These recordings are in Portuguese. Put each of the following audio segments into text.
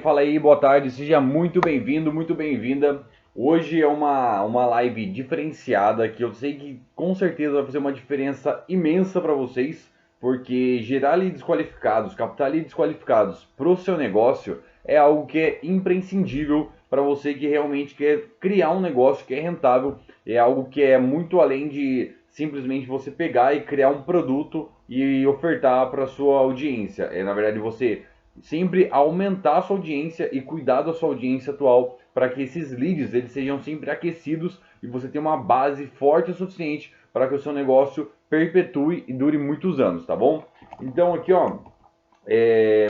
Fala aí, boa tarde, seja muito bem-vindo, muito bem-vinda. Hoje é uma live diferenciada que eu sei que com certeza vai fazer uma diferença imensa para vocês, porque gerar leads qualificados, captar leads qualificados para o seu negócio é algo que é imprescindível para você que realmente quer criar um negócio que é rentável, é algo que é muito além de simplesmente você pegar e criar um produto e ofertar para sua audiência. É na verdade você sempre aumentar a sua audiência e cuidar da sua audiência atual para que esses leads eles sejam sempre aquecidos e você tenha uma base forte o suficiente para que o seu negócio perpetue e dure muitos anos, tá bom? Então aqui ó,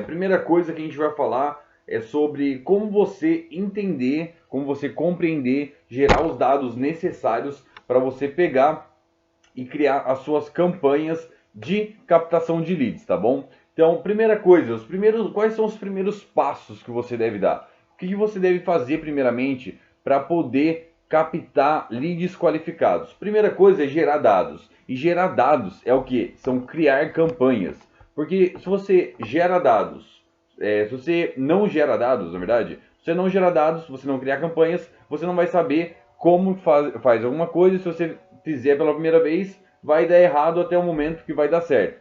primeira coisa que a gente vai falar é sobre como você entender, como você compreender, gerar os dados necessários para você pegar e criar as suas campanhas de captação de leads, tá bom? Então, primeira coisa, quais são os primeiros passos que você deve dar? O que você deve fazer primeiramente para poder captar leads qualificados? Primeira coisa é gerar dados. E gerar dados é o que? São criar campanhas. Porque se você gera dados, se você não gera dados, na verdade, se você não gera dados, se você não criar campanhas, você não vai saber como faz alguma coisa. Se você fizer pela primeira vez, vai dar errado até o momento que vai dar certo.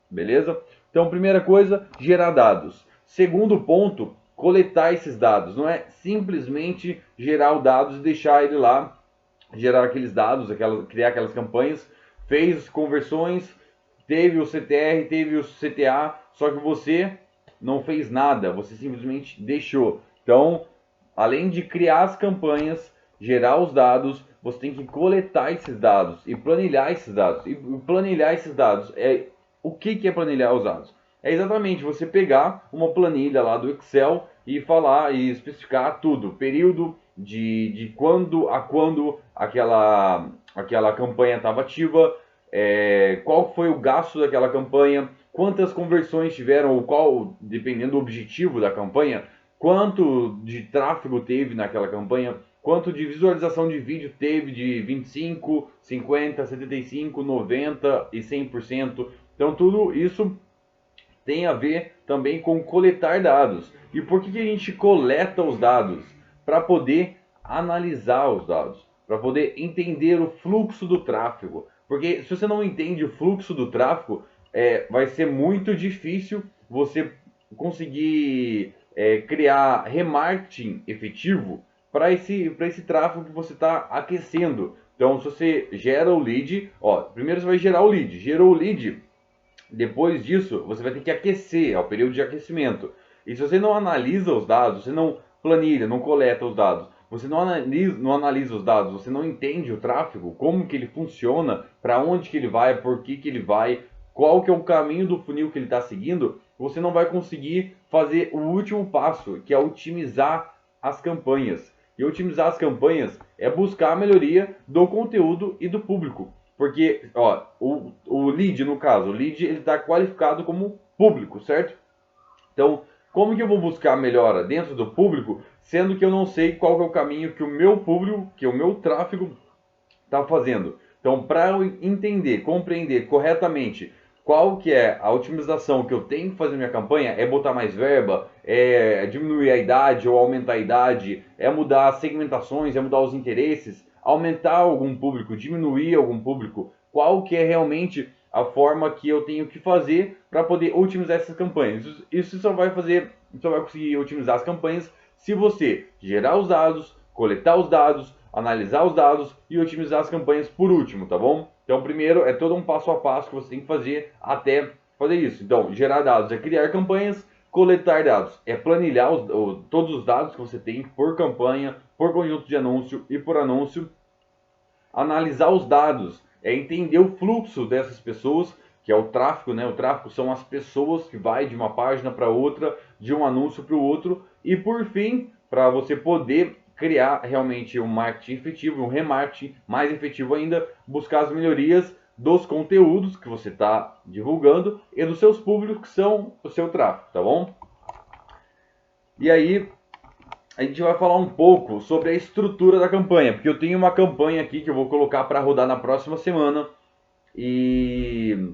Beleza? Então, primeira coisa, gerar dados. Segundo ponto, coletar esses dados. Não é simplesmente gerar os dados e deixar ele lá, gerar aqueles dados, criar aquelas campanhas, fez conversões, teve o CTR, teve o CTA, só que você não fez nada, você simplesmente deixou. Então, além de criar as campanhas, gerar os dados, você tem que coletar esses dados e planilhar esses dados. E planilhar esses dados o que é planilhar os dados? É exatamente você pegar uma planilha lá do Excel e falar e especificar tudo, período de quando a quando aquela campanha estava ativa, qual foi o gasto daquela campanha, quantas conversões tiveram, ou qual, dependendo do objetivo da campanha, quanto de tráfego teve naquela campanha, quanto de visualização de vídeo teve de 25, 50, 75, 90 e 100%. Então tudo isso tem a ver também com coletar dados. E por que a gente coleta os dados? Para poder analisar os dados, para poder entender o fluxo do tráfego. Porque se você não entende o fluxo do tráfego, vai ser muito difícil você conseguir criar remarketing efetivo para esse tráfego que você está aquecendo. Então, se você gera o lead, ó, primeiro você vai gerar o lead. Gerou o lead, depois disso, você vai ter que aquecer, é o período de aquecimento. E se você não analisa os dados, você não planilha, não coleta os dados, você não analisa os dados, você não entende o tráfego, como que ele funciona, para onde que ele vai, por que que ele vai, qual que é o caminho do funil que ele está seguindo, você não vai conseguir fazer o último passo, que é otimizar as campanhas. E otimizar as campanhas é buscar a melhoria do conteúdo e do público. Porque, ó, o lead, no caso, o lead ele está qualificado como público, certo? Então, como que eu vou buscar a melhora dentro do público, sendo que eu não sei qual que é o caminho que o meu público, que o meu tráfego está fazendo? Então, para eu entender, compreender corretamente qual que é a otimização que eu tenho que fazer na minha campanha, é botar mais verba, é diminuir a idade ou aumentar a idade, é mudar as segmentações, é mudar os interesses, aumentar algum público, diminuir algum público, qual que é realmente a forma que eu tenho que fazer para poder otimizar essas campanhas. Isso só vai conseguir otimizar as campanhas se você gerar os dados, coletar os dados, analisar os dados e otimizar as campanhas por último, tá bom? Então, primeiro é todo um passo a passo que você tem que fazer até fazer isso. Então, gerar dados é criar campanhas, coletar dados é planilhar todos os dados que você tem por campanha, por conjunto de anúncio e por anúncio. Analisar os dados é entender o fluxo dessas pessoas, que é o tráfego, né? O tráfego são as pessoas que vai de uma página para outra, de um anúncio para o outro. E por fim, para você poder criar realmente um marketing efetivo, um remarketing mais efetivo ainda, buscar as melhorias dos conteúdos que você está divulgando e dos seus públicos que são o seu tráfego, tá bom? E aí, a gente vai falar um pouco sobre a estrutura da campanha, porque eu tenho uma campanha aqui que eu vou colocar para rodar na próxima semana. E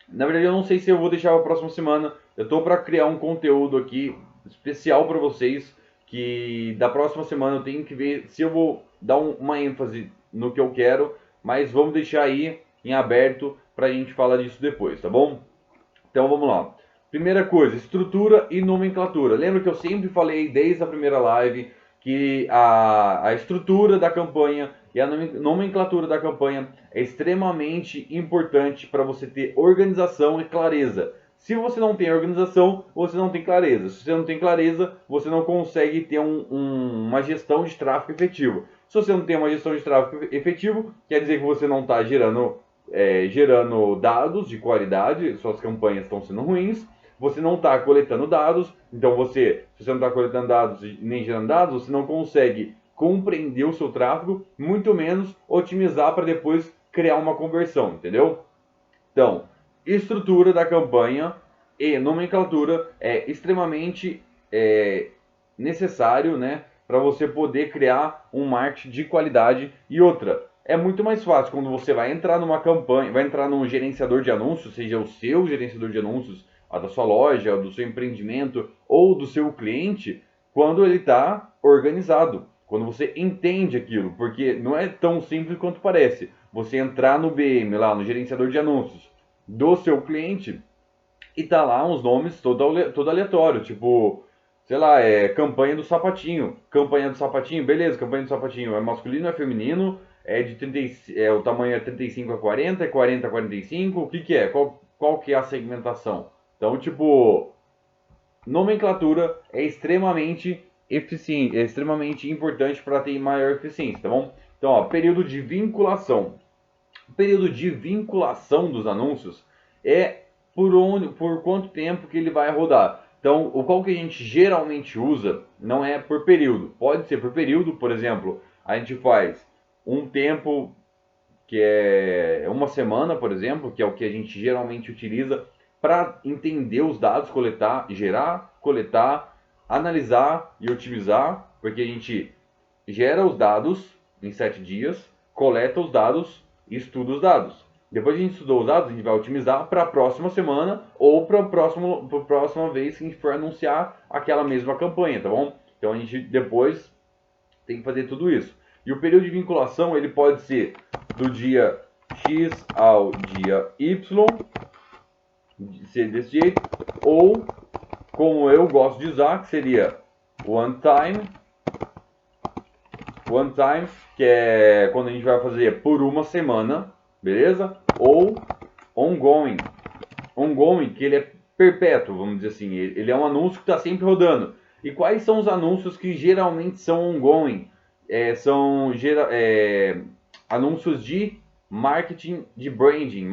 na verdade eu não sei se eu vou deixar para a próxima semana. Eu estou para criar um conteúdo aqui especial para vocês, que da próxima semana eu tenho que ver se eu vou dar uma ênfase no que eu quero, mas vamos deixar aí em aberto para a gente falar disso depois, tá bom? Então vamos lá. Primeira coisa, estrutura e nomenclatura. Lembra que eu sempre falei desde a primeira live que a estrutura da campanha e a nomenclatura da campanha é extremamente importante para você ter organização e clareza. Se você não tem organização, você não tem clareza. Se você não tem clareza, você não consegue ter uma gestão de tráfego efetivo. Se você não tem uma gestão de tráfego efetivo, quer dizer que você não está gerando dados de qualidade, suas campanhas estão sendo ruins, você não está coletando dados, então se você não está coletando dados e nem gerando dados, você não consegue compreender o seu tráfego, muito menos otimizar para depois criar uma conversão, entendeu? Então, estrutura da campanha e nomenclatura é extremamente necessário, né, para você poder criar um marketing de qualidade. E outra, é muito mais fácil quando você vai entrar numa campanha, vai entrar num gerenciador de anúncios, seja o seu gerenciador de anúncios, a da sua loja, a do seu empreendimento ou do seu cliente, quando ele está organizado, quando você entende aquilo, porque não é tão simples quanto parece. Você entrar no BM, lá no gerenciador de anúncios do seu cliente, e tá lá uns nomes todo aleatório, tipo, sei lá, campanha do sapatinho. Campanha do sapatinho, beleza, campanha do sapatinho é masculino, é feminino, o tamanho é 35 a 40, é 40 a 45, o que que é? Qual que é a segmentação? Então, tipo, nomenclatura é extremamente eficiente, é extremamente importante para ter maior eficiência, tá bom? Então, ó, período de vinculação. O período de vinculação dos anúncios é por quanto tempo que ele vai rodar. Então, o qual que a gente geralmente usa não é por período. Pode ser por período, por exemplo, a gente faz um tempo que é uma semana, por exemplo, que é o que a gente geralmente utiliza para entender os dados, gerar, coletar, analisar e otimizar, porque a gente gera os dados em 7 dias, coleta os dados e estuda os dados. Depois que a gente estudou os dados, a gente vai otimizar para a próxima semana ou para a próxima vez que a gente for anunciar aquela mesma campanha, tá bom? Então a gente depois tem que fazer tudo isso. E o período de vinculação ele pode ser do dia X ao dia Y, ser desse jeito, ou como eu gosto de usar, que seria one time, que é quando a gente vai fazer por uma semana, beleza? Ou ongoing, que ele é perpétuo, vamos dizer assim, ele é um anúncio que está sempre rodando. E quais são os anúncios que geralmente são ongoing? Anúncios de marketing de branding.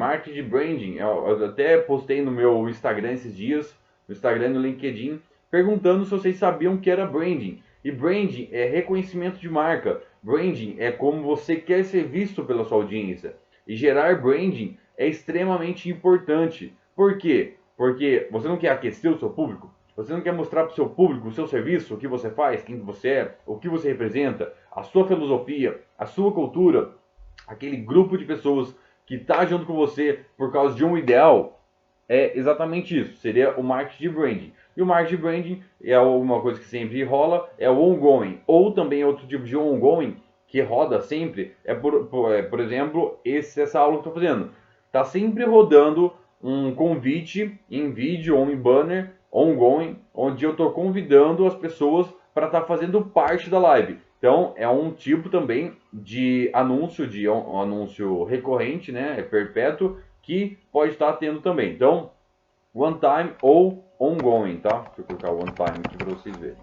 Eu até postei no meu Instagram esses dias, no Instagram e no LinkedIn, perguntando se vocês sabiam que era branding. E branding é reconhecimento de marca. Branding é como você quer ser visto pela sua audiência. E gerar branding é extremamente importante. Por quê? Porque você não quer aquecer o seu público? Você não quer mostrar para o seu público o seu serviço, o que você faz, quem você é, o que você representa, a sua filosofia, a sua cultura, aquele grupo de pessoas que está junto com você por causa de um ideal? É exatamente isso, seria o marketing de branding. E o marketing de branding é uma coisa que sempre rola, é o ongoing. Ou também outro tipo de ongoing que roda sempre, por exemplo, essa aula que eu estou fazendo. Está sempre rodando um convite em vídeo ou em banner ongoing, onde eu estou convidando as pessoas para estar fazendo parte da live. Então, é um tipo também de um anúncio recorrente, né, é perpétuo, que pode estar tendo também. Então, one time ou ongoing, tá? Deixa eu colocar one time aqui para vocês verem.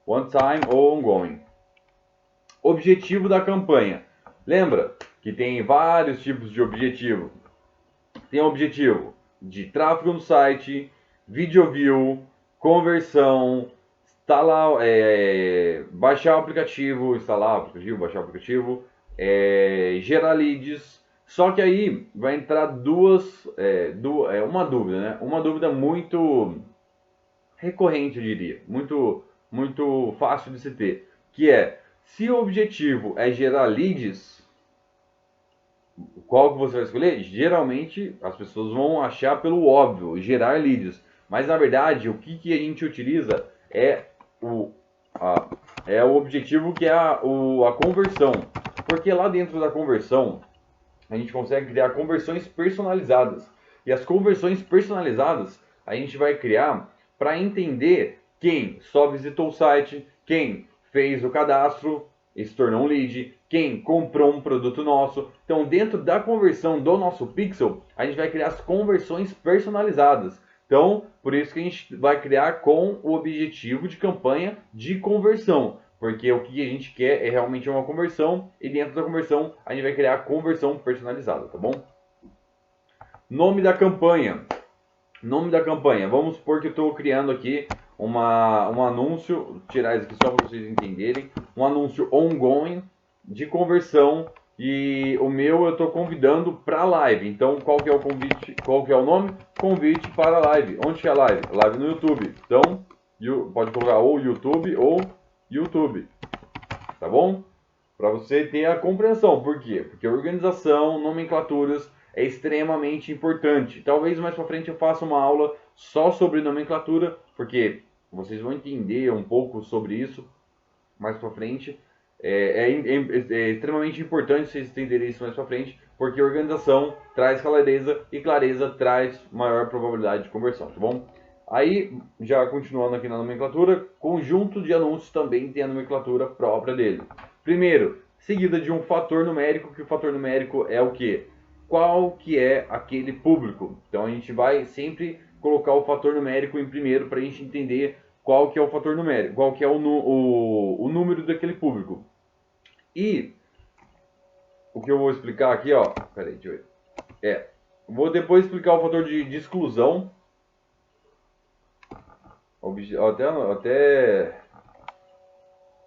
One time ou ongoing. Objetivo da campanha. Lembra que tem vários tipos de objetivo. Tem objetivo de tráfego no site, video view, conversão, baixar o aplicativo, baixar o aplicativo, gerar leads. Só que aí vai entrar uma dúvida, né? Uma dúvida muito recorrente, eu diria, muito fácil de se ter, que é, se o objetivo é gerar leads, qual que você vai escolher? Geralmente as pessoas vão achar pelo óbvio, gerar leads. Mas na verdade, o que a gente utiliza é o objetivo, que é a conversão. Porque lá dentro da conversão, a gente consegue criar conversões personalizadas. E as conversões personalizadas a gente vai criar para entender quem só visitou o site, quem fez o cadastro e se tornou um lead, quem comprou um produto nosso. Então, dentro da conversão do nosso pixel, a gente vai criar as conversões personalizadas. Então, por isso que a gente vai criar com o objetivo de campanha de conversão. Porque o que a gente quer é realmente uma conversão, e dentro da conversão a gente vai criar a conversão personalizada, tá bom? Nome da campanha. Nome da campanha. Vamos supor que eu estou criando aqui um anúncio, vou tirar isso aqui só para vocês entenderem, um anúncio ongoing de conversão, e o meu eu estou convidando para live. Então, qual que é o convite? Qual que é o nome? Convite para live. Onde que é a live? Live no YouTube. Então, pode colocar ou YouTube ou YouTube, tá bom? Para você ter a compreensão. Por quê? Porque organização, nomenclaturas é extremamente importante. Talvez mais para frente eu faça uma aula só sobre nomenclatura, porque vocês vão entender um pouco sobre isso mais para frente. É extremamente importante vocês entenderem isso mais para frente, porque organização traz clareza e clareza traz maior probabilidade de conversão, tá bom? Aí, já continuando aqui na nomenclatura, conjunto de anúncios também tem a nomenclatura própria dele. Primeiro, seguida de um fator numérico, que o fator numérico é o quê? Qual que é aquele público? Então a gente vai sempre colocar o fator numérico em primeiro para a gente entender qual que é o fator numérico, qual que é o número daquele público. E o que eu vou explicar aqui, ó, peraí, deixa eu ver. Vou depois explicar o fator de exclusão.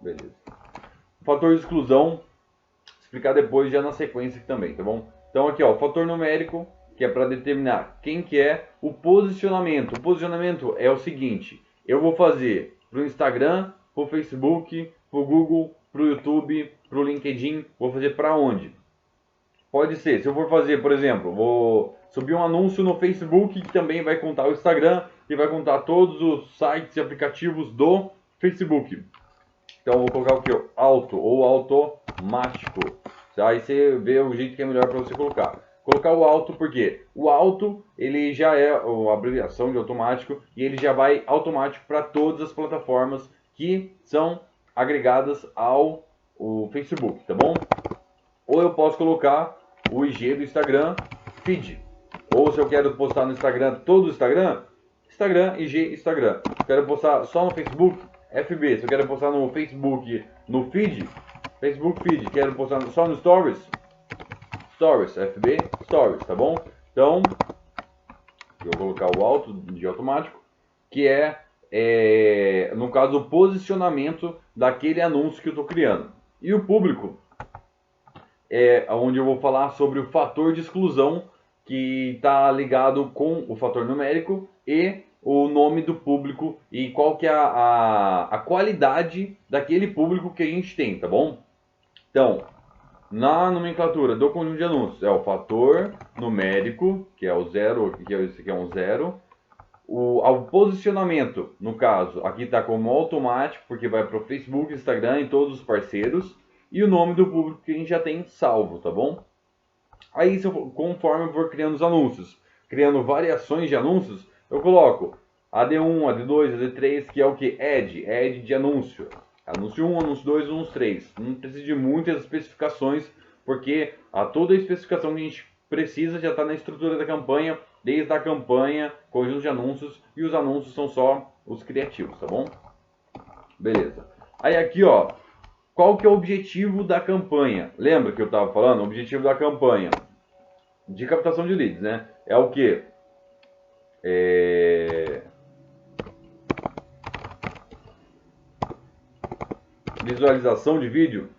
Beleza. O fator de exclusão, explicar depois já na sequência aqui também, tá bom? Então aqui, ó, o fator numérico, que é para determinar quem que é o posicionamento. O posicionamento é o seguinte: eu vou fazer para o Instagram, para o Facebook, para o Google, para o YouTube, para o LinkedIn, vou fazer para onde? Pode ser, se eu for fazer, por exemplo, vou subir um anúncio no Facebook que também vai contar o Instagram e vai contar todos os sites e aplicativos do Facebook. Então eu vou colocar o que? Auto ou automático. Aí você vê o jeito que é melhor para você colocar. Colocar o auto porque o auto ele já é a abreviação de automático e ele já vai automático para todas as plataformas que são agregadas ao Facebook, tá bom? Ou eu posso colocar o IG do Instagram, feed. Ou se eu quero postar no Instagram, todo o Instagram, Instagram, IG, Instagram. Quero postar só no Facebook, FB. Se eu quero postar no Facebook, no feed, Facebook feed. Quero postar só no Stories, Stories, FB, Stories, tá bom? Então, eu vou colocar o auto de automático, que no caso, o posicionamento daquele anúncio que eu estou criando. E o público onde eu vou falar sobre o fator de exclusão, que está ligado com o fator numérico e o nome do público e qual que é a qualidade daquele público que a gente tem, tá bom? Então, na nomenclatura do conjunto de anúncios, é o fator numérico, que é o 0, que esse aqui é um 0. O posicionamento, no caso, aqui está como automático, porque vai para o Facebook, Instagram e todos os parceiros. E o nome do público que a gente já tem salvo, tá bom? Aí, conforme eu for criando os anúncios, criando variações de anúncios, eu coloco AD1, AD2, AD3, que é o que? Add de anúncio. Anúncio 1, anúncio 2, anúncio 3. Não precisa de muitas especificações, porque toda a especificação que a gente precisa já está na estrutura da campanha, desde a campanha, conjunto de anúncios, e os anúncios são só os criativos, tá bom? Beleza. Aí aqui, ó, qual que é o objetivo da campanha? Lembra que eu estava falando? O objetivo da campanha de captação de leads, né? É o que? Visualização de vídeo.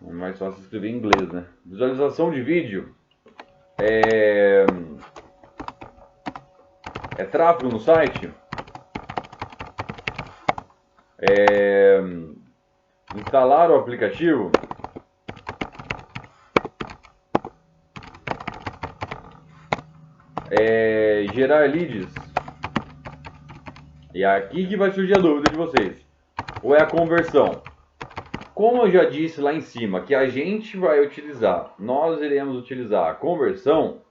É mais fácil escrever em inglês, né? Visualização de vídeo é tráfego no site, instalar o aplicativo, gerar leads. E é aqui que vai surgir a dúvida de vocês. Ou é a conversão? Como eu já disse lá em cima, que a gente vai utilizar, nós iremos utilizar a conversão,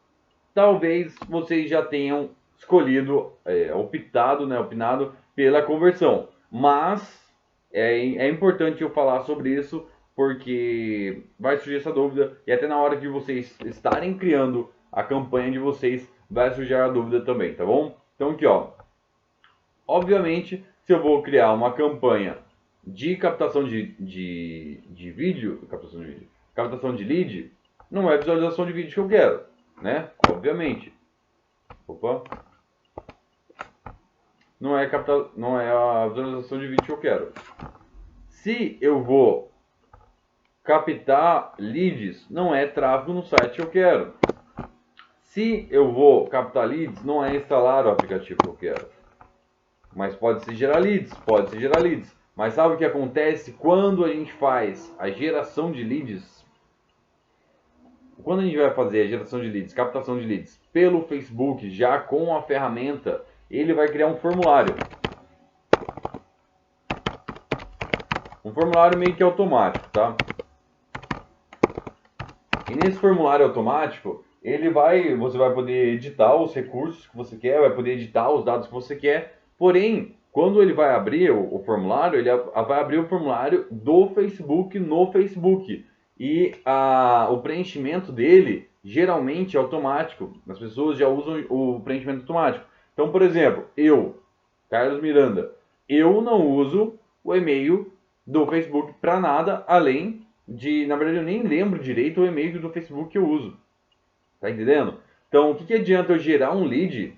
talvez vocês já tenham escolhido, opinado pela conversão. Mas é importante eu falar sobre isso, porque vai surgir essa dúvida, e até na hora que vocês estarem criando a campanha de vocês, vai surgir a dúvida também, tá bom? Então aqui, ó, obviamente, se eu vou criar uma campanha de captação de vídeo, captação de lead, não é visualização de vídeo que eu quero, né? Obviamente. Opa. Não é a visualização de vídeo que eu quero. Se eu vou captar leads, não é tráfego no site que eu quero. Se eu vou captar leads, não é instalar o aplicativo que eu quero. Mas pode se gerar leads, pode se gerar leads. Mas sabe o que acontece quando a gente faz a geração de leads? Quando a gente vai fazer a geração de leads, captação de leads pelo Facebook, já com a ferramenta, ele vai criar um formulário. Um formulário meio que automático, tá? E nesse formulário automático, você vai poder editar os recursos que você quer, vai poder editar os dados que você quer. Porém, quando ele vai abrir o formulário, ele vai abrir o formulário do Facebook no Facebook. E o preenchimento dele geralmente é automático. As pessoas já usam o preenchimento automático. Então, por exemplo, eu, Carlos Miranda, eu não uso o e-mail do Facebook para nada, além de, na verdade, eu nem lembro direito o e-mail do Facebook que eu uso. Tá entendendo? Então, o que adianta eu gerar um lead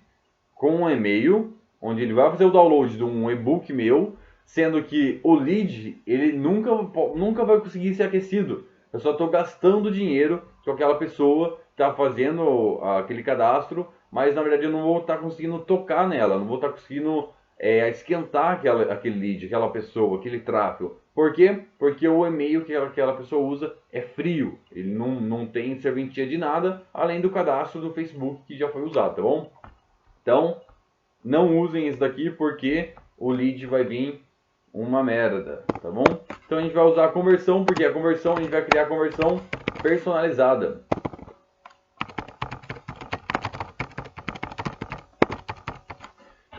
com um e-mail, onde ele vai fazer o download de um e-book meu, sendo que o lead, ele nunca vai conseguir ser aquecido. Eu só estou gastando dinheiro com aquela pessoa que está fazendo aquele cadastro, mas na verdade eu não vou estar conseguindo tocar nela, não vou estar conseguindo esquentar aquele lead, aquela pessoa, aquele tráfego. Por quê? Porque o e-mail que aquela pessoa usa é frio, ele não tem serventia de nada, além do cadastro do Facebook que já foi usado, tá bom? Então, não usem isso daqui porque o lead vai vir uma merda, tá bom? Então a gente vai usar a conversão, porque a conversão, a gente vai criar a conversão personalizada.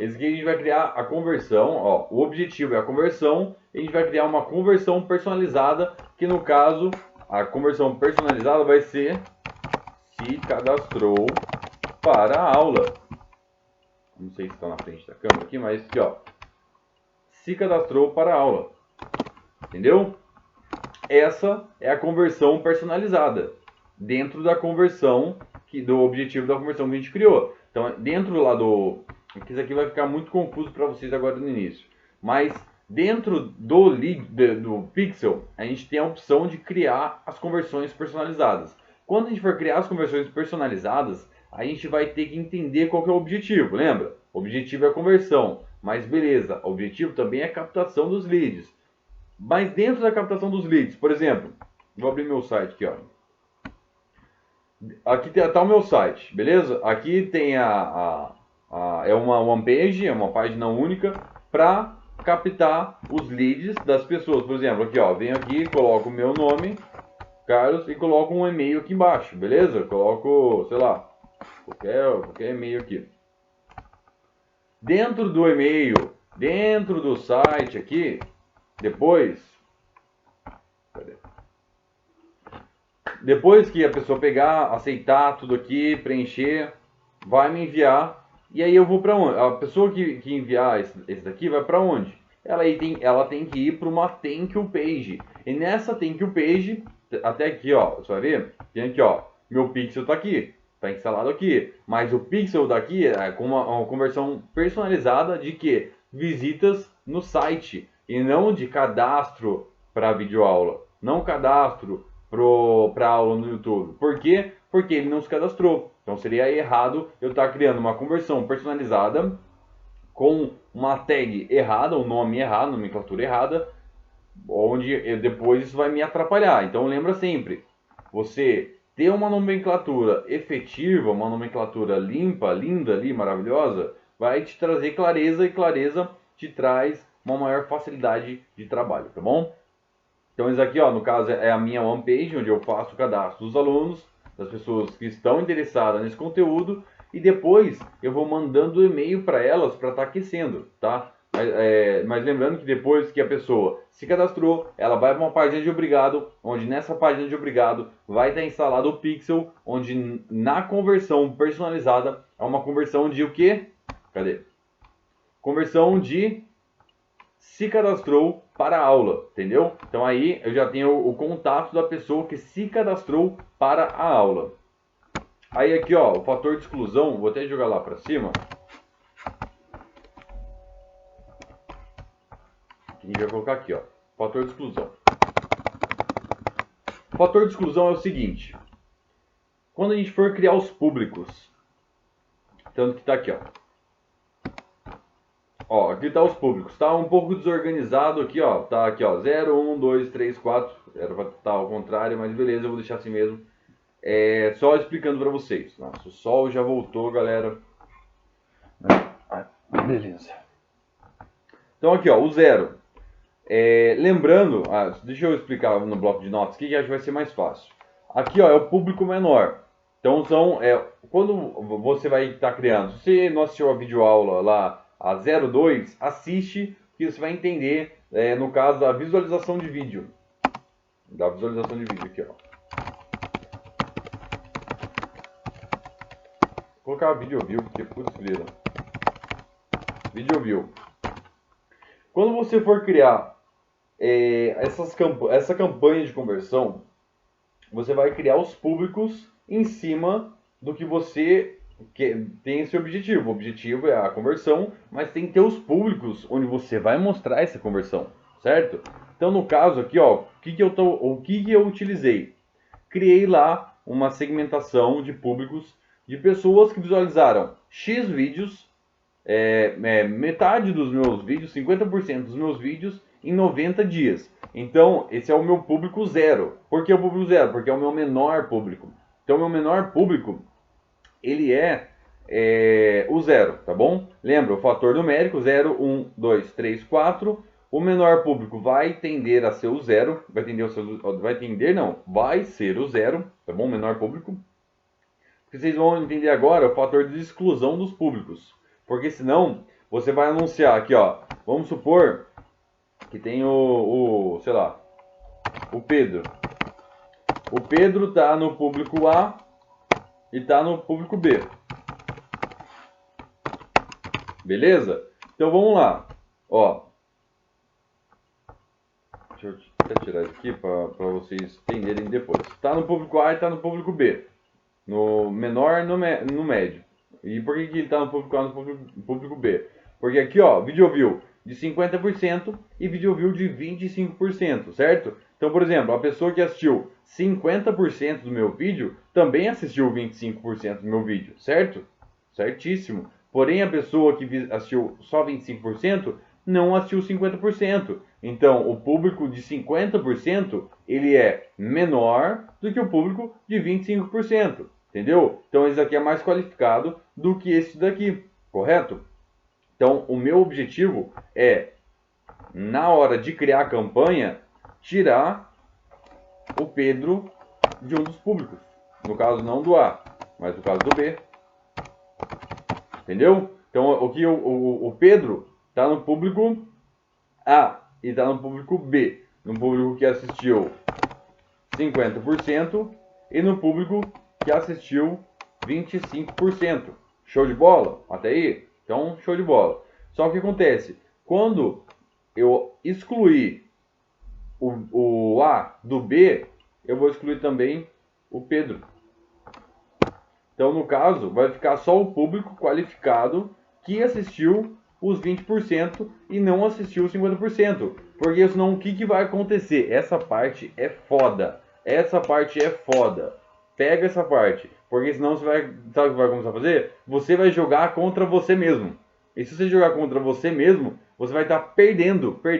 Esse aqui a gente vai criar a conversão, ó, o objetivo é a conversão, e a gente vai criar uma conversão personalizada, que no caso, a conversão personalizada vai ser se cadastrou para a aula. Não sei se está na frente da câmera aqui, mas aqui, ó, se cadastrou para a aula. Entendeu? Essa é a conversão personalizada, dentro da conversão, do objetivo da conversão que a gente criou. Então, dentro lá isso aqui vai ficar muito confuso para vocês agora no início. Mas dentro do Pixel, a gente tem a opção de criar as conversões personalizadas. Quando a gente for criar as conversões personalizadas, a gente vai ter que entender qual que é o objetivo. Lembra? O objetivo é a conversão. Mas beleza, o objetivo também é a captação dos leads. Mas dentro da captação dos leads, por exemplo, vou abrir meu site aqui, ó. Aqui tá o meu site, beleza? Aqui tem é uma homepage, é uma página única para captar os leads das pessoas. Por exemplo, aqui, ó, venho aqui, coloco o meu nome, Carlos, e coloco um e-mail aqui embaixo, beleza? Coloco, sei lá, qualquer e-mail aqui. Dentro do e-mail, dentro do site aqui, depois que a pessoa pegar, aceitar tudo aqui, preencher, vai me enviar. E aí eu vou para onde? A pessoa que enviar esse daqui vai para onde? Ela tem que ir para uma thank you page. E nessa thank you page, até aqui, ó, você vai ver, tem aqui, ó, meu pixel tá aqui, tá instalado aqui. Mas o pixel daqui é com uma conversão personalizada de que? Visitas no site e não de cadastro para videoaula, não cadastro para aula no YouTube. Por quê? Porque ele não se cadastrou. Então seria errado eu estar criando uma conversão personalizada com uma tag errada, um nome errado, nomenclatura errada, onde depois isso vai me atrapalhar. Então lembra sempre, você ter uma nomenclatura efetiva, uma nomenclatura limpa, linda ali, maravilhosa, vai te trazer clareza, e clareza te traz uma maior facilidade de trabalho, tá bom? Então isso aqui, ó, no caso é a minha homepage, onde eu faço o cadastro dos alunos, das pessoas que estão interessadas nesse conteúdo, e depois eu vou mandando e-mail para elas para estar aquecendo, tá? Mas lembrando que depois que a pessoa se cadastrou, ela vai para uma página de obrigado, onde nessa página de obrigado vai estar instalado o Pixel, onde na conversão personalizada é uma conversão de o quê? Cadê? Conversão de se cadastrou para a aula, entendeu? Então aí eu já tenho o contato da pessoa que se cadastrou para a aula. Aí aqui, ó, o fator de exclusão, vou até jogar lá para cima. A gente vai colocar aqui, ó, fator de exclusão. O fator de exclusão é o seguinte: quando a gente for criar os públicos, tanto que tá aqui, ó. Ó, aqui tá os públicos, tá um pouco desorganizado aqui, ó, tá aqui, ó, 0, 1, 2, 3, 4, era pra estar ao contrário, mas beleza, eu vou deixar assim mesmo. Só explicando pra vocês. Nossa, o sol já voltou, galera. Beleza. Então aqui, ó, o 0. Lembrando, deixa eu explicar no bloco de notas aqui que acho que vai ser mais fácil. Aqui, ó, é o público menor. Então quando você vai estar criando, se você não assistiu a videoaula lá, a 02, assiste, que você vai entender, no caso da visualização de vídeo. Da visualização de vídeo aqui, ó. Vou colocar vídeo view, porque putz grila. Vídeo view. Quando você for criar essa campanha de conversão, você vai criar os públicos em cima do que você tem esse objetivo. O objetivo é a conversão, mas tem que ter os públicos onde você vai mostrar essa conversão, certo? Então no caso aqui, ó, o que eu utilizei? Criei lá uma segmentação de públicos de pessoas que visualizaram X vídeos, metade dos meus vídeos, 50% dos meus vídeos em 90 dias. Então, esse é o meu público 0. Por que o público 0? Porque é o meu menor público. Então, o meu menor público, ele é o 0, tá bom? Lembra, o fator numérico, 0, 1, 2, 3, 4. O menor público vai tender a ser o 0. Vai ser o 0, tá bom? Menor público. O que vocês vão entender agora é o fator de exclusão dos públicos. Porque senão, você vai anunciar aqui, ó. Vamos supor que tem sei lá, o Pedro. O Pedro tá no público A e tá no público B. Beleza? Então vamos lá. Ó. Deixa eu até tirar isso aqui para vocês entenderem depois. Tá no público A e tá no público B. No menor e no médio. E por que ele tá no público A e no público B? Porque aqui, ó, video view de 50% e video view de 25%, certo? Então, por exemplo, a pessoa que assistiu 50% do meu vídeo também assistiu 25% do meu vídeo, certo? Certíssimo. Porém, a pessoa que assistiu só 25% não assistiu 50%. Então, o público de 50% ele é menor do que o público de 25%, entendeu? Então, esse aqui é mais qualificado do que esse daqui, correto? Então, o meu objetivo é, na hora de criar a campanha, tirar o Pedro de um dos públicos. No caso, não do A, mas no caso do B. Entendeu? Então, o Pedro está no público A e está no público B. No público que assistiu 50% e no público que assistiu 25%. Show de bola? Até aí? Então, show de bola. Só que acontece, quando eu excluir o A do B, eu vou excluir também o Pedro. Então, no caso, vai ficar só o público qualificado que assistiu os 20% e não assistiu os 50%. Porque senão o que vai acontecer? Essa parte é foda. Essa parte é foda. Pega essa parte. Porque senão você vai... Sabe o que vai começar a fazer? Você vai jogar contra você mesmo. E se você jogar contra você mesmo, você vai estar perdendo. Por que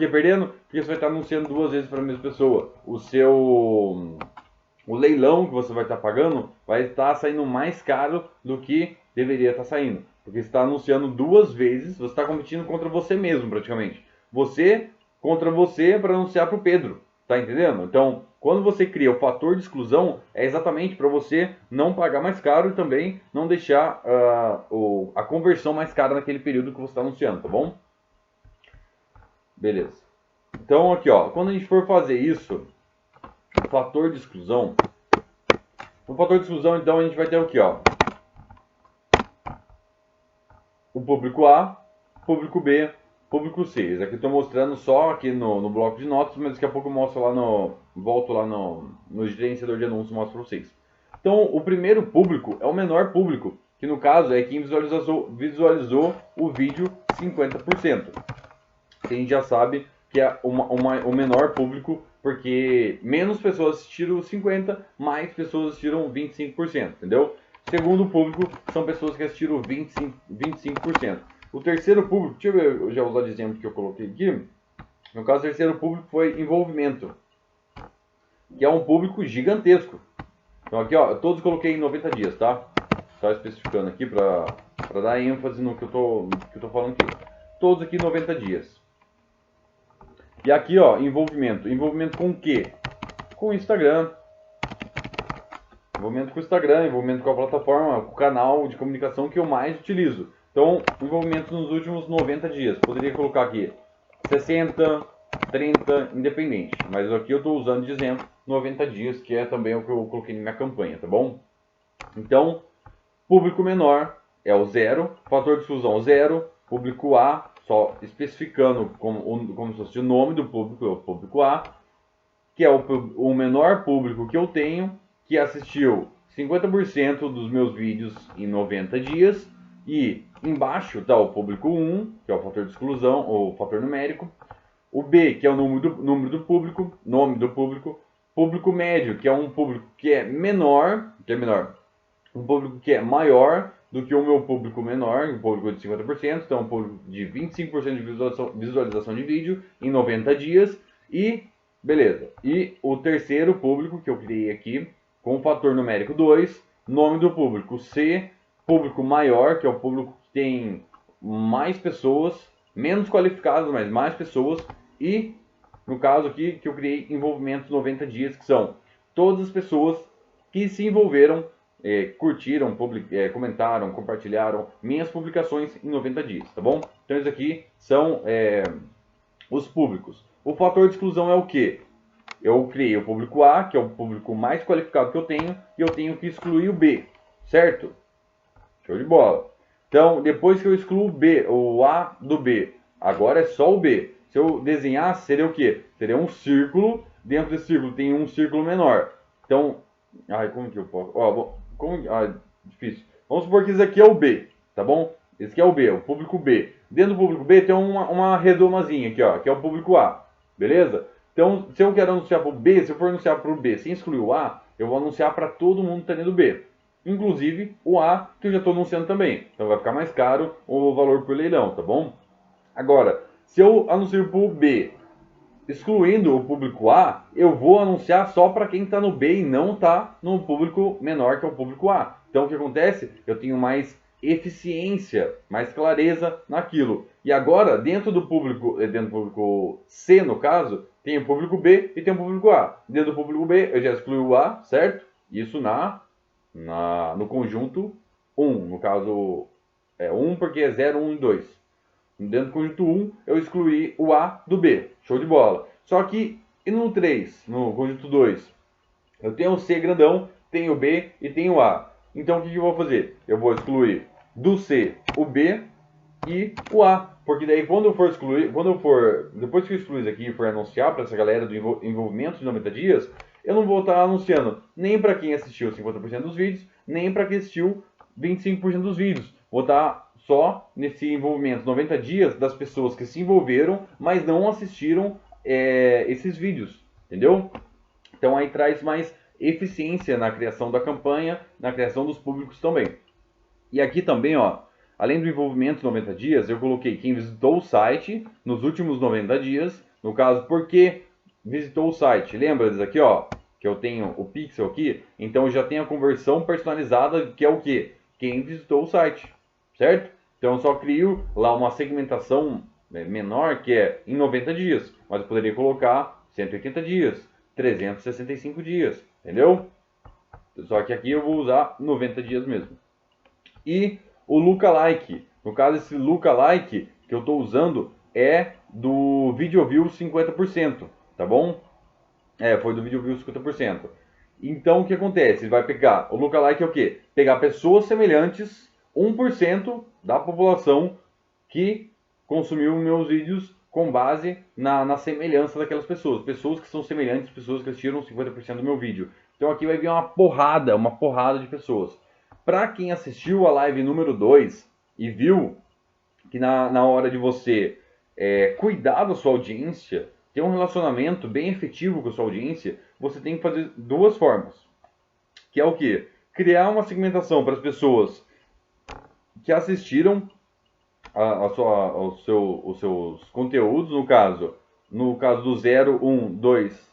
perdendo? Porque você vai estar anunciando duas vezes para a mesma pessoa. O leilão que você vai estar pagando vai estar saindo mais caro do que deveria estar saindo. Porque você está anunciando duas vezes, você está competindo contra você mesmo praticamente. Você contra você para anunciar para o Pedro. Tá entendendo? Então, quando você cria o fator de exclusão, é exatamente para você não pagar mais caro e também não deixar a conversão mais cara naquele período que você está anunciando, tá bom? Beleza. Então, aqui, ó, quando a gente for fazer isso, o fator de exclusão, no fator de exclusão, então, a gente vai ter o que, ó? O público A, público B, público C. Isso aqui eu estou mostrando só aqui no bloco de notas, mas daqui a pouco eu mostro lá volto lá no gerenciador de anúncios e mostro para vocês. Então, o primeiro público é o menor público, que no caso é quem visualizou o vídeo 50%. Que a gente já sabe que é o menor público, porque menos pessoas assistiram 50%, mais pessoas assistiram 25%, entendeu? Segundo público, são pessoas que assistiram 25%. O terceiro público, deixa eu ver, eu já usar de exemplo que eu coloquei aqui. No caso, o terceiro público foi envolvimento, que é um público gigantesco. Então aqui, ó, todos coloquei em 90 dias, tá? Só especificando aqui para dar ênfase no que eu tô falando aqui. Todos aqui 90 dias. E aqui, ó, envolvimento. Envolvimento com o quê? Com o Instagram. Envolvimento com o Instagram, envolvimento com a plataforma, com o canal de comunicação que eu mais utilizo. Então, envolvimento nos últimos 90 dias. Poderia colocar aqui 60, 30, independente. Mas aqui eu estou usando de exemplo 90 dias, que é também o que eu coloquei na minha campanha, tá bom? Então, público menor é o 0, fator de exclusão 0, público A, só especificando como se fosse o nome do público, é o público A, que é o menor público que eu tenho, que assistiu 50% dos meus vídeos em 90 dias, e embaixo está o público 1, que é o fator de exclusão, ou fator numérico, o B, que é o número do público, nome do público, público médio, que é um público que é menor, um público que é maior do que o meu público menor, um público de 50%, então um público de 25% de visualização de vídeo em 90 dias, e beleza. E o terceiro público que eu criei aqui, com o fator numérico 2, nome do público C, público maior, que é o público que tem mais pessoas, menos qualificadas, mas mais pessoas, e no caso aqui que eu criei envolvimentos 90 dias, que são todas as pessoas que se envolveram, curtiram, comentaram, compartilharam minhas publicações em 90 dias, tá bom? Então isso aqui são os públicos. O fator de exclusão é o que? Eu criei o público A, que é o público mais qualificado que eu tenho, e eu tenho que excluir o B, certo? Show de bola. Então, depois que eu excluo o B, o A do B, agora é só o B. Se eu desenhar, seria o quê? Seria um círculo, dentro desse círculo tem um círculo menor. Então, como que eu posso... difícil. Vamos supor que esse aqui é o B, tá bom? Esse aqui é o B, o público B. Dentro do público B tem uma redomazinha aqui, ó, que é o público A, beleza? Então, se eu quero anunciar para o B, se eu for anunciar para o B sem excluir o A, eu vou anunciar para todo mundo que está dentro do B. Inclusive o A, que eu já estou anunciando também. Então vai ficar mais caro o valor por leilão, tá bom? Agora, se eu anuncio para o B, excluindo o público A, eu vou anunciar só para quem está no B e não está no público menor, que é o público A. Então o que acontece? Eu tenho mais eficiência, mais clareza naquilo. E agora, dentro do público C, no caso, tem o público B e tem o público A. Dentro do público B, eu já excluí o A, certo? Isso no conjunto 1. No caso, é 1 porque é 0, 1 e 2. Dentro do conjunto 1, eu excluí o A do B. Show de bola. Só que, e no 3, no conjunto 2? Eu tenho o C grandão, tenho o B e tenho o A. Então, o que eu vou fazer? Eu vou excluir do C o B e o A. Porque daí, quando eu for excluir, depois que eu excluir isso aqui e for anunciar para essa galera do envolvimento de 90 dias, eu não vou estar anunciando nem para quem assistiu 50% dos vídeos, nem para quem assistiu 25% dos vídeos. Vou estar só nesse envolvimento 90 dias das pessoas que se envolveram, mas não assistiram esses vídeos, entendeu? Então aí traz mais eficiência na criação da campanha, na criação dos públicos também. E aqui também, ó, além do envolvimento 90 dias, eu coloquei quem visitou o site nos últimos 90 dias. No caso, por que visitou o site? Lembra disso aqui, ó, que eu tenho o pixel aqui? Então eu já tenho a conversão personalizada, que é o quê? Quem visitou o site, certo? Então eu só crio lá uma segmentação menor, que é em 90 dias. Mas eu poderia colocar 180 dias, 365 dias, entendeu? Só que aqui eu vou usar 90 dias mesmo. E o lookalike. No caso, esse lookalike que eu estou usando é do Video View 50%, tá bom? Foi do Video View 50%. Então, o que acontece? Ele vai pegar, o lookalike é o quê? Pegar pessoas semelhantes, 1% da população que consumiu meus vídeos com base na semelhança daquelas pessoas. Pessoas que são semelhantes, pessoas que assistiram 50% do meu vídeo. Então aqui vai vir uma porrada de pessoas. Para quem assistiu a live número 2 e viu que na hora de você cuidar da sua audiência, ter um relacionamento bem efetivo com a sua audiência, você tem que fazer duas formas. Que é o quê? Criar uma segmentação para as pessoas que assistiram os seus conteúdos, no caso do 0, 1, 2,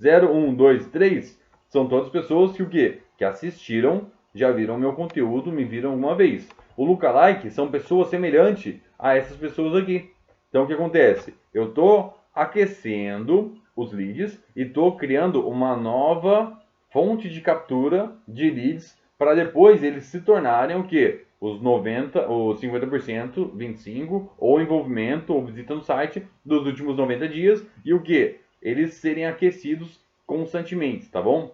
0, 1, 2, 3, são todas pessoas que o quê? Que assistiram, já viram meu conteúdo, me viram uma vez. O lookalike são pessoas semelhantes a essas pessoas aqui. Então o que acontece? Eu estou aquecendo os leads e estou criando uma nova fonte de captura de leads para depois eles se tornarem o quê? Os 90, os 50%, 25%, ou envolvimento, ou visita no site dos últimos 90 dias, e o quê? Eles serem aquecidos constantemente, tá bom?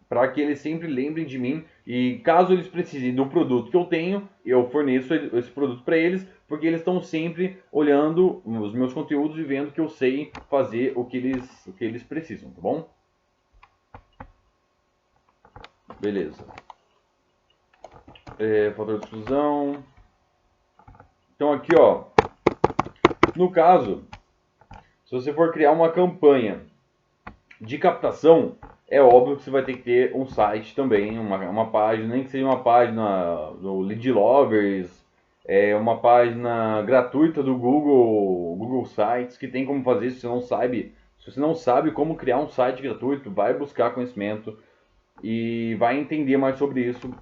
Para que eles sempre lembrem de mim e caso eles precisem do produto que eu tenho, eu forneço esse produto para eles, porque eles estão sempre olhando os meus conteúdos e vendo que eu sei fazer o que eles precisam, tá bom? Beleza. Fator de exclusão. Então aqui, ó, no caso, se você for criar uma campanha de captação, é óbvio que você vai ter que ter um site também, uma página, nem que seja uma página do Lead Lovers, uma página gratuita do Google Sites, que tem como fazer isso. Se você não sabe como criar um site gratuito, vai buscar conhecimento e vai entender mais sobre isso.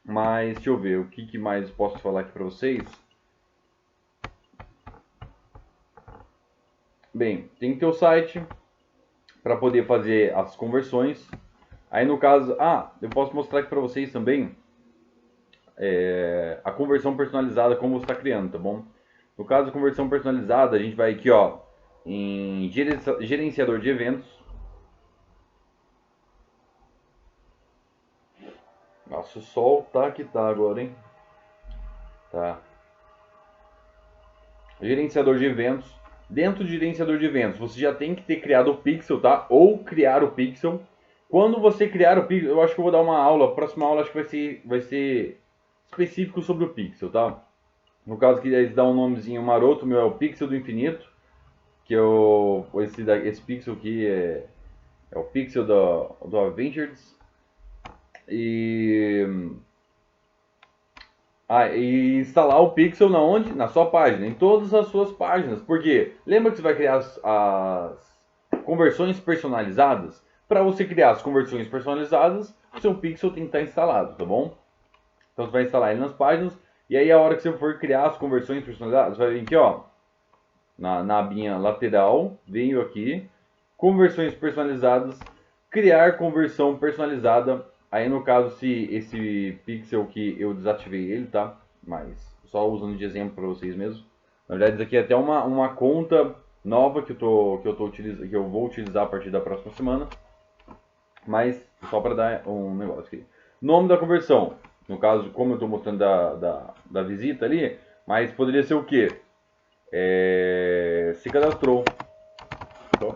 Mas deixa eu ver, o que mais posso falar aqui para vocês? Bem, tem que ter o site para poder fazer as conversões. Aí no caso, eu posso mostrar aqui para vocês também a conversão personalizada como você está criando, tá bom? No caso da conversão personalizada, a gente vai aqui, ó, em gerenciador de eventos. Nossa, o sol tá que tá agora, hein? Tá. Gerenciador de eventos. Dentro do gerenciador de eventos, você já tem que ter criado o pixel, tá? Ou criar o pixel. Quando você criar o pixel, eu acho que eu vou dar uma aula, a próxima aula acho que vai ser específico sobre o pixel, tá? No caso que eles dão um nomezinho maroto, o meu é o pixel do infinito, que esse pixel aqui é o pixel do Avengers. E e instalar o pixel na onde? Na sua página, em todas as suas páginas. Por quê? Lembra que você vai criar as conversões personalizadas? Para você criar as conversões personalizadas, o seu pixel tem que estar instalado, tá bom? Então você vai instalar ele nas páginas. E aí a hora que você for criar as conversões personalizadas, vai vir aqui, ó, na abinha lateral, veio aqui, conversões personalizadas, criar conversão personalizada. Aí no caso, se esse pixel que eu desativei ele, tá? Mas só usando de exemplo para vocês mesmo. Na verdade, isso aqui é até uma conta nova que eu vou utilizar a partir da próxima semana. Mas só para dar um negócio aqui. Nome da conversão. No caso, como eu estou mostrando da visita ali, mas poderia ser o quê? Se cadastrou. Então,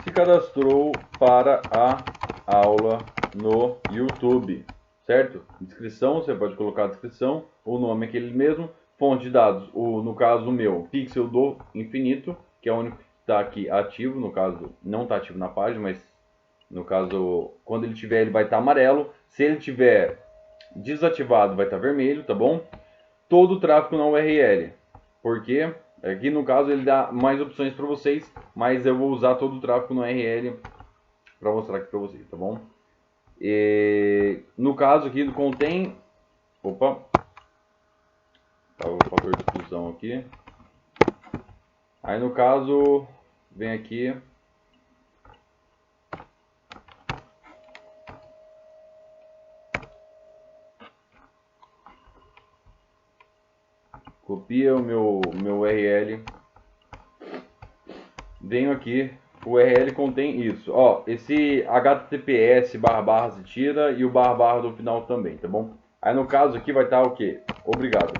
se cadastrou para a aula no YouTube, certo? Descrição, você pode colocar a descrição, o nome é aquele mesmo, fonte de dados, no caso o meu, pixel do infinito, que é o único que está aqui ativo, no caso não está ativo na página, mas No caso, quando ele tiver, ele vai estar amarelo. Se ele tiver desativado, vai estar vermelho, tá bom? Todo o tráfego na URL. Porque aqui no caso ele dá mais opções para vocês, mas eu vou usar todo o tráfego na URL para mostrar aqui para vocês, tá bom? E no caso aqui contém, opa, tá o fator de exclusão aqui. Aí no caso vem aqui, copia o meu URL, venho aqui, o URL contém isso, ó, esse https / se tira e o / do final também, tá bom? Aí no caso aqui vai estar o que? Obrigado.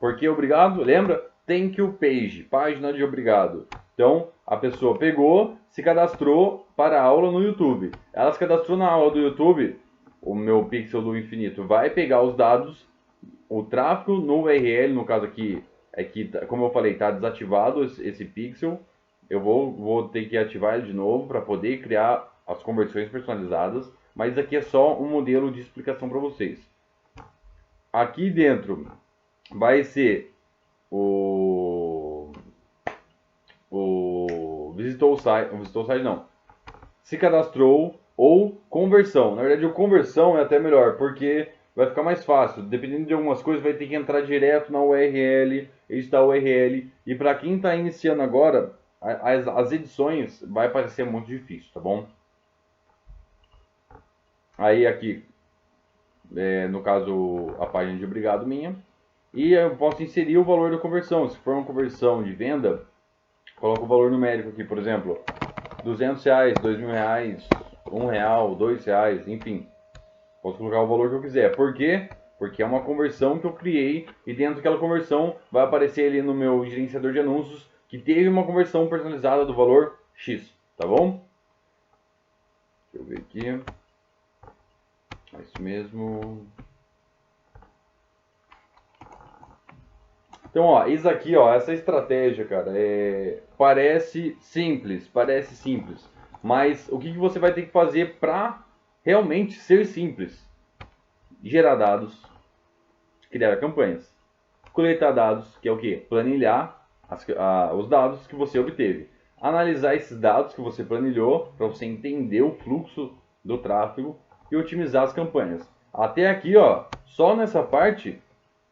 Por que obrigado? Lembra? Thank you page, página de obrigado. Então a pessoa pegou, se cadastrou para a aula no YouTube. Ela se cadastrou na aula do YouTube, o meu pixel do infinito vai pegar os dados, o tráfego no URL, no caso aqui, é que, como eu falei, está desativado esse pixel. Eu vou ter que ativar ele de novo para poder criar as conversões personalizadas. Mas aqui é só um modelo de explicação para vocês. Aqui dentro vai ser o visitou o site não, se cadastrou ou conversão. Na verdade, o conversão é até melhor, porque vai ficar mais fácil. Dependendo de algumas coisas, vai ter que entrar direto na URL, editar a URL. E para quem está iniciando agora, as edições vai parecer muito difícil, tá bom? Aí aqui, no caso, a página de obrigado minha. E eu posso inserir o valor da conversão. Se for uma conversão de venda, coloco o valor numérico aqui, por exemplo, R$200, R$2.000, R$1, R$2, enfim. Posso colocar o valor que eu quiser. Por quê? Porque é uma conversão que eu criei e dentro daquela conversão vai aparecer ali no meu gerenciador de anúncios que teve uma conversão personalizada do valor X, tá bom? Deixa eu ver aqui. É isso mesmo. Então, ó, isso aqui, ó, essa estratégia, cara, parece simples, mas o que você vai ter que fazer para realmente ser simples? Gerar dados, criar campanhas, coletar dados, que é o que? Planilhar os dados que você obteve, analisar esses dados que você planilhou para você entender o fluxo do tráfego e otimizar as campanhas. Até aqui, ó, só nessa parte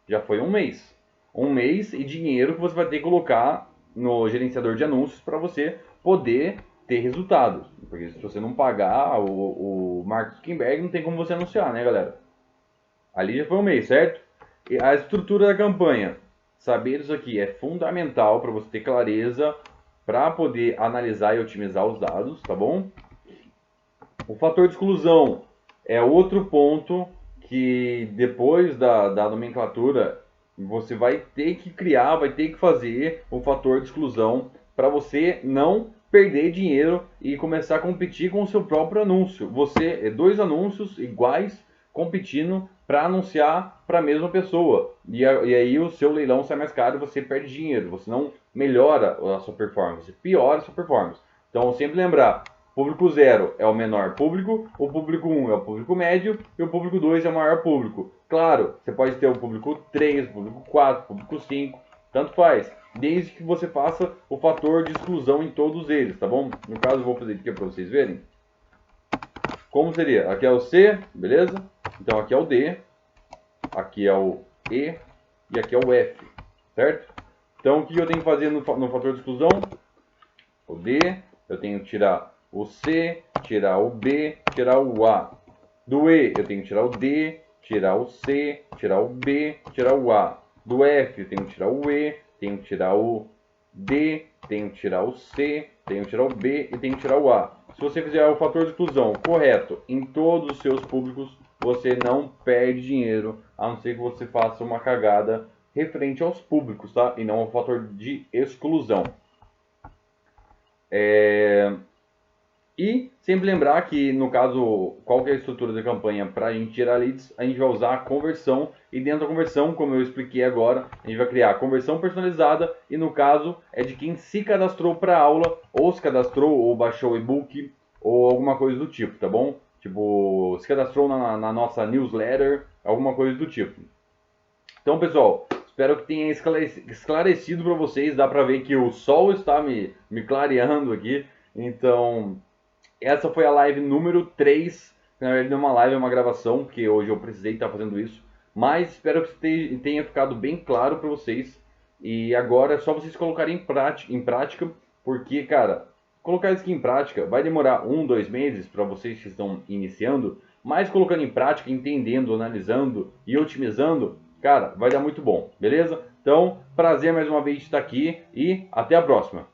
já foi um mês. Um mês e dinheiro que você vai ter que colocar no gerenciador de anúncios para você poder ter resultados. Porque se você não pagar o Mark Zuckerberg, não tem como você anunciar, né, galera? Ali já foi um mês, certo? E a estrutura da campanha. Saber isso aqui é fundamental para você ter clareza para poder analisar e otimizar os dados, tá bom? O fator de exclusão é outro ponto que depois da nomenclatura você vai ter que criar, vai ter que fazer o fator de exclusão para você não perder dinheiro e começar a competir com o seu próprio anúncio. Você é dois anúncios iguais competindo para anunciar para a mesma pessoa. E aí o seu leilão sai mais caro e você perde dinheiro. Você não melhora a sua performance, piora a sua performance. Então sempre lembrar, público 0 é o menor público, o público 1 é o público médio e o público 2 é o maior público. Claro, você pode ter o público 3, o público 4, o público 5, tanto faz, desde que você faça o fator de exclusão em todos eles, tá bom? No caso eu vou fazer aqui para vocês verem. Como seria? Aqui é o C, beleza? Então aqui é o D, aqui é o E e aqui é o F, certo? Então o que eu tenho que fazer no fator de exclusão? O D, eu tenho que tirar o C, tirar o B, tirar o A. Do E, eu tenho que tirar o D, tirar o C, tirar o B, tirar o A. Do F, eu tenho que tirar o E, tenho que tirar o D, tenho que tirar o C, tenho que tirar o B e tenho que tirar o A. Se você fizer o fator de exclusão correto em todos os seus públicos, você não perde dinheiro, a não ser que você faça uma cagada referente aos públicos, tá? E não ao fator de exclusão. E sempre lembrar que, no caso, qual que é a estrutura da campanha para a gente gerar leads, a gente vai usar a conversão. E dentro da conversão, como eu expliquei agora, a gente vai criar a conversão personalizada. E no caso, é de quem se cadastrou para a aula, ou se cadastrou, ou baixou o e-book, ou alguma coisa do tipo, tá bom? Tipo, se cadastrou na nossa newsletter, alguma coisa do tipo. Então, pessoal, espero que tenha esclarecido para vocês. Dá para ver que o sol está me clareando aqui. Então, essa foi a live número 3. Na verdade, não é uma live, é uma gravação, porque hoje eu precisei estar fazendo isso. Mas espero que tenha ficado bem claro para vocês. E agora é só vocês colocarem em prática, porque, cara, colocar isso aqui em prática vai demorar 1, 2 meses para vocês que estão iniciando. Mas colocando em prática, entendendo, analisando e otimizando, cara, vai dar muito bom, beleza? Então, prazer mais uma vez de estar aqui e até a próxima.